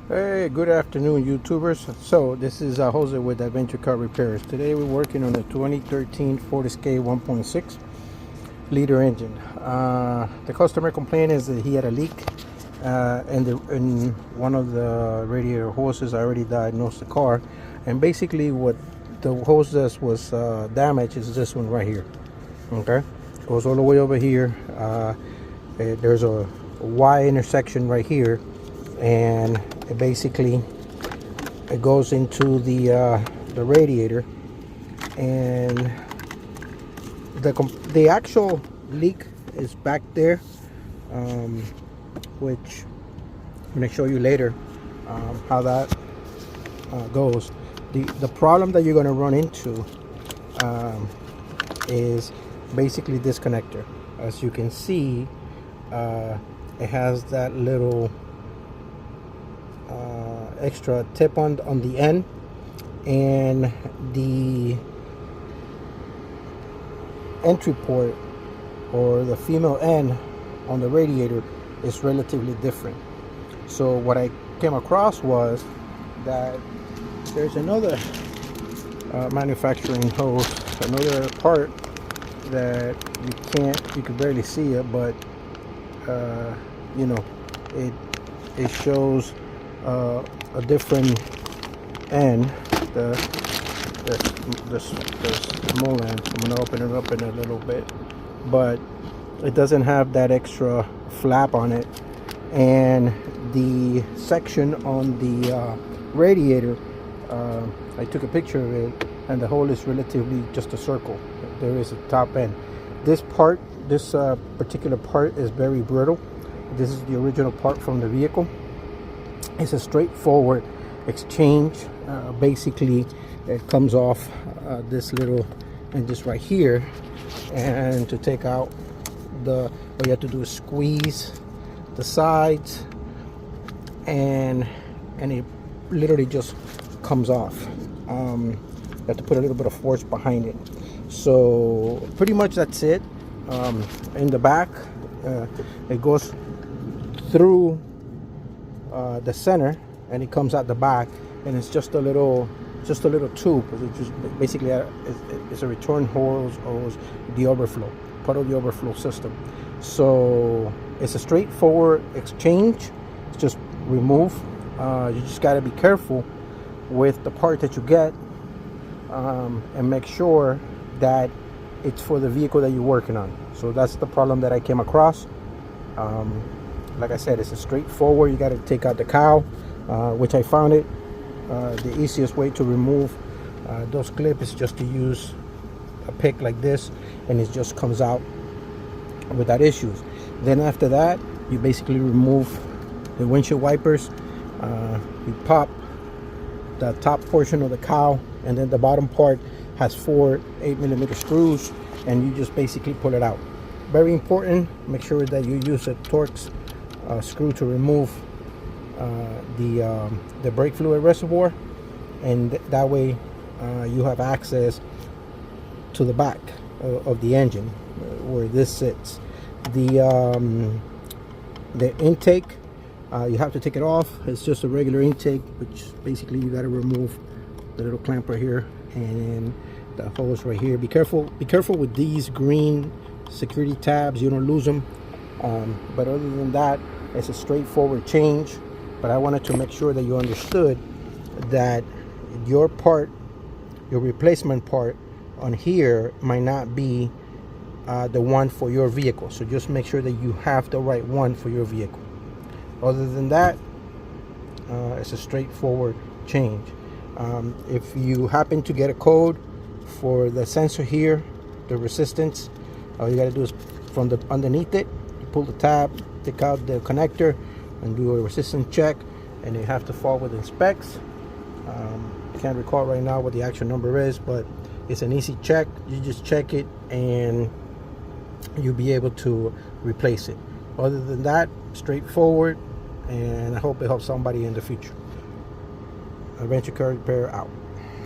Hey, good afternoon, YouTubers. So this is Jose with Adventure Car Repairs. Today we're working on the 2013 Ford Escape 1.6 liter engine. The customer complaint is that he had a leak in one of the radiator hoses. I already diagnosed the car, and basically what the hose that was damaged is this one right here. Okay, goes all the way over here. There's a Y intersection right here, and it goes into the radiator, and the actual leak is back there, which I'm going to show you later how that goes. The problem that you're going to run into is basically this connector. As you can see, it has that little extra tip on the end, and the entry port or the female end on the radiator is relatively different. So what I came across was that there's another manufacturing hose, another part that you can barely see it, but it shows a different end, the small end. I'm going to open it up in a little bit, but it doesn't have that extra flap on it, and the section on the radiator, I took a picture of it, and the hole is relatively just a circle. There is a top end. This particular part is very brittle. This is the original part from the vehicle. It's a straightforward exchange. Basically, it comes off this little and just right here, and to take out all you have to do is squeeze the sides, and it literally just comes off. You have to put a little bit of force behind it. So pretty much that's it. In the back, it goes through the center, and it comes out the back, and it's just a little tube. It's just basically it's a return hose, the overflow, part of the overflow system. So it's a straightforward exchange. It's just remove. You just got to be careful with the part that you get, and make sure that it's for the vehicle that you're working on. So that's the problem that I came across. Like I said, it's a straightforward. You got to take out the cowl, which I found it the easiest way to remove those clips is just to use a pick like this, and it just comes out without issues. Then after that, you basically remove the windshield wipers. You pop the top portion of the cowl, and then the bottom part has 4 8mm screws, and you just basically pull it out. Very important, make sure that you use a Torx screw to remove the brake fluid reservoir, and that way you have access to the back of the engine where this sits. The intake, you have to take it off. It's just a regular intake, which basically you got to remove the little clamp right here and the hose right here. Be careful with these green security tabs, you don't lose them. But other than that, it's a straightforward change. But I wanted to make sure that you understood that your replacement part on here might not be the one for your vehicle. So just make sure that you have the right one for your vehicle. Other than that, it's a straightforward change. If you happen to get a code for the sensor here, the resistance, all you got to do is from underneath it, you pull the tab, take out the connector, and do a resistance check, and you have to fall within specs. I can't recall right now what the actual number is, but it's an easy check. You just check it, and you'll be able to replace it. Other than that, straightforward, and I hope it helps somebody in the future. Adventure Car Repair out.